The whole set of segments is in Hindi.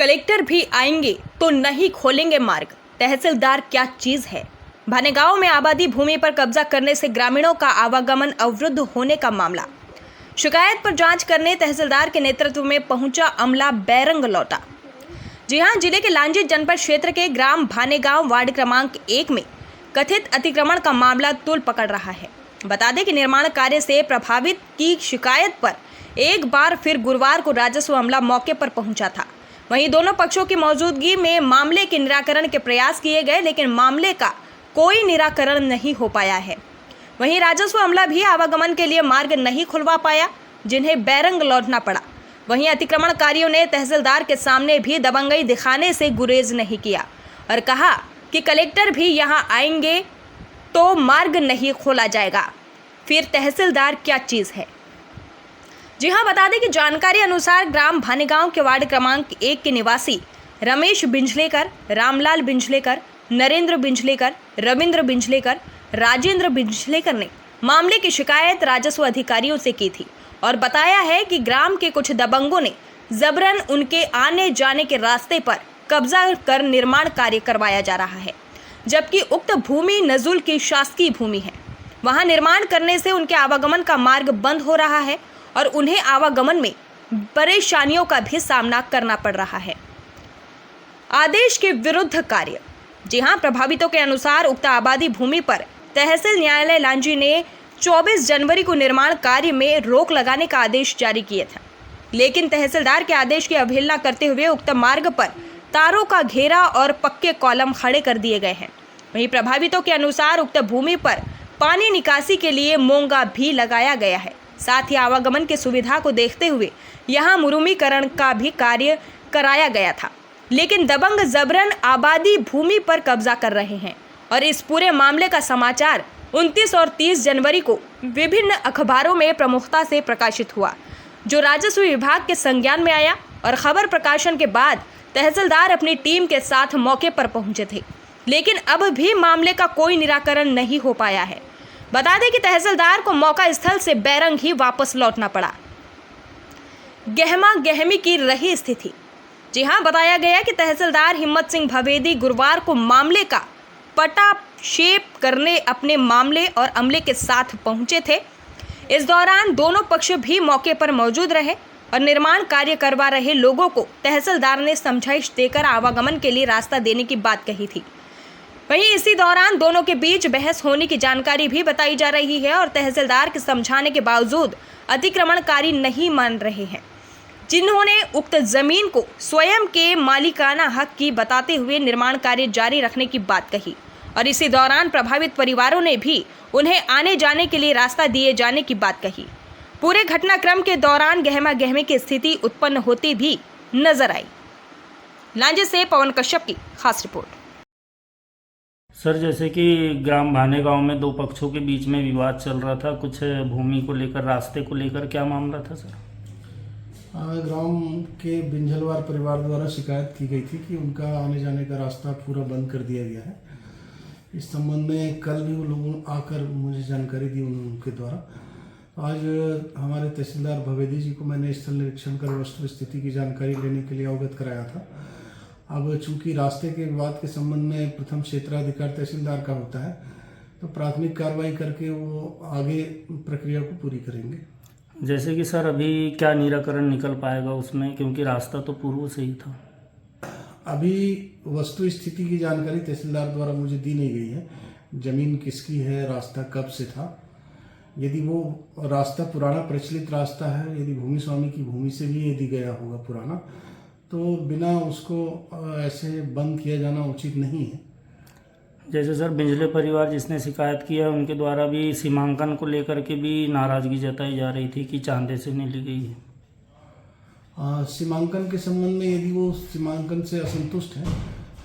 कलेक्टर भी आएंगे तो नहीं खोलेंगे मार्ग, तहसीलदार क्या चीज है। भानेगांव में आबादी भूमि पर कब्जा करने से ग्रामीणों का आवागमन अवरुद्ध होने का मामला। शिकायत पर जांच करने तहसीलदार के नेतृत्व में पहुंचा अमला बैरंग लौटा। जी हां, जिले के लांजी जनपद क्षेत्र के ग्राम भानेगांव वार्ड क्रमांक 1 में कथित अतिक्रमण का मामला तूल पकड़ रहा है। बता दें कि निर्माण कार्य से प्रभावित की शिकायत पर एक बार फिर गुरुवार को राजस्व अमला मौके पर पहुंचा था। वहीं दोनों पक्षों की मौजूदगी में मामले के निराकरण के प्रयास किए गए, लेकिन मामले का कोई निराकरण नहीं हो पाया है। वहीं राजस्व अमला भी आवागमन के लिए मार्ग नहीं खुलवा पाया, जिन्हें बैरंग लौटना पड़ा। वहीं अतिक्रमणकारियों ने तहसीलदार के सामने भी दबंगई दिखाने से गुरेज नहीं किया और कहा कि कलेक्टर भी यहां आएंगे तो मार्ग नहीं खोला जाएगा। फिर तहसीलदार क्या चीज है। जी हां, बता दें कि जानकारी अनुसार ग्राम भानेगांव के वार्ड क्रमांक 1 के निवासी रमेश बिंजलेकर, रामलाल बिंजलेकर, नरेंद्र बिंजलेकर, रविंद्र बिंजलेकर, राजेंद्र बिंजलेकर ने मामले की शिकायत राजस्व अधिकारियों से की थी और बताया है कि ग्राम के कुछ दबंगों ने जबरन उनके आने जाने के रास्ते पर कब्जा कर निर्माण कार्य करवाया जा रहा है, जबकि उक्त भूमि नजुल की शासकीय भूमि है। वहां निर्माण करने से उनके आवागमन का मार्ग बंद हो रहा है और उन्हें आवागमन में परेशानियों का भी सामना करना पड़ रहा है। आदेश के विरुद्ध कार्य। जी हां, प्रभावितों के अनुसार उक्त आबादी भूमि पर तहसील न्यायालय लांजी ने 24 जनवरी को निर्माण कार्य में रोक लगाने का आदेश जारी किया था, लेकिन तहसीलदार के आदेश की अवहेलना करते हुए उक्त मार्ग पर तारों का घेरा और पक्के कॉलम खड़े कर दिए गए हैं। वहीं प्रभावितों के अनुसार उक्त भूमि पर पानी निकासी के लिए मोंगा भी लगाया गया है। साथ ही आवागमन की सुविधा को देखते हुए यहां मुरुमीकरण का भी कार्य कराया गया था, लेकिन दबंग जबरन आबादी भूमि पर कब्जा कर रहे हैं और इस पूरे मामले का समाचार 29 और 30 जनवरी को विभिन्न अखबारों में प्रमुखता से प्रकाशित हुआ, जो राजस्व विभाग के संज्ञान में आया और खबर प्रकाशन के बाद तहसीलदार अपनी टीम के साथ मौके पर पहुंचे थे, लेकिन अब भी मामले का कोई निराकरण नहीं हो पाया है। बता दें कि तहसीलदार को मौका स्थल से बैरंग ही वापस लौटना पड़ा। गहमा गहमी की रही स्थिति। जी हां, बताया गया कि तहसीलदार हिम्मत सिंह भवेदी गुरुवार को मामले का पटाक्षेप करने अपने मामले और अमले के साथ पहुंचे थे। इस दौरान दोनों पक्ष भी मौके पर मौजूद रहे और निर्माण कार्य करवा रहे लोगों को तहसीलदार ने समझाइश देकर आवागमन के लिए रास्ता देने की बात कही थी। वहीं इसी दौरान दोनों के बीच बहस होने की जानकारी भी बताई जा रही है और तहसीलदार के समझाने के बावजूद अतिक्रमणकारी नहीं मान रहे हैं, जिन्होंने उक्त जमीन को स्वयं के मालिकाना हक की बताते हुए निर्माण कार्य जारी रखने की बात कही। और इसी दौरान प्रभावित परिवारों ने भी उन्हें आने जाने के लिए रास्ता दिए जाने की बात कही। पूरे घटनाक्रम के दौरान गहमा गहमी की स्थिति उत्पन्न होती भी नजर आई। लांजी से पवन कश्यप की खास रिपोर्ट। सर, जैसे कि ग्राम भानेगांव में दो पक्षों के बीच में विवाद चल रहा था, कुछ भूमि को लेकर, रास्ते को लेकर, क्या मामला था सर? ग्राम के बिंझलवार परिवार द्वारा शिकायत की गई थी कि उनका आने जाने का रास्ता पूरा बंद कर दिया गया है। इस संबंध में कल भी वो लोग आकर मुझे जानकारी दी उनके द्वारा। आज हमारे तहसीलदार भवेदी जी को मैंने स्थल निरीक्षण कर वस्तु स्थिति की जानकारी लेने के लिए अवगत कराया था। अब चूंकि रास्ते के विवाद के संबंध में प्रथम क्षेत्राधिकार तहसीलदार का होता है, तो प्राथमिक कार्रवाई करके वो आगे प्रक्रिया को पूरी करेंगे। जैसे कि सर, अभी क्या निराकरण निकल पाएगा उसमें, क्योंकि रास्ता तो पूर्व से ही था। अभी वस्तु स्थिति की जानकारी तहसीलदार द्वारा मुझे दी नहीं गई है। जमीन किसकी है, रास्ता कब से था। यदि वो रास्ता पुराना प्रचलित रास्ता है, यदि भूमि स्वामी की भूमि से भी यदि गया होगा पुराना, तो बिना उसको ऐसे बंद किया जाना उचित नहीं है। जैसे सर, बिंजले परिवार जिसने शिकायत की है, उनके द्वारा भी सीमांकन को लेकर के भी नाराजगी जताई जा रही थी कि चांदे से नहीं ली गई है। सीमांकन के संबंध में यदि वो सीमांकन से असंतुष्ट है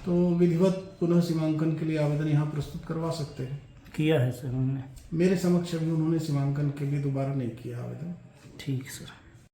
तो विधिवत पुनः सीमांकन के लिए आवेदन यहाँ प्रस्तुत करवा सकते हैं। किया है सर उन्होंने? मेरे समक्ष अभी उन्होंने सीमांकन के लिए दोबारा नहीं किया आवेदन। ठीक सर।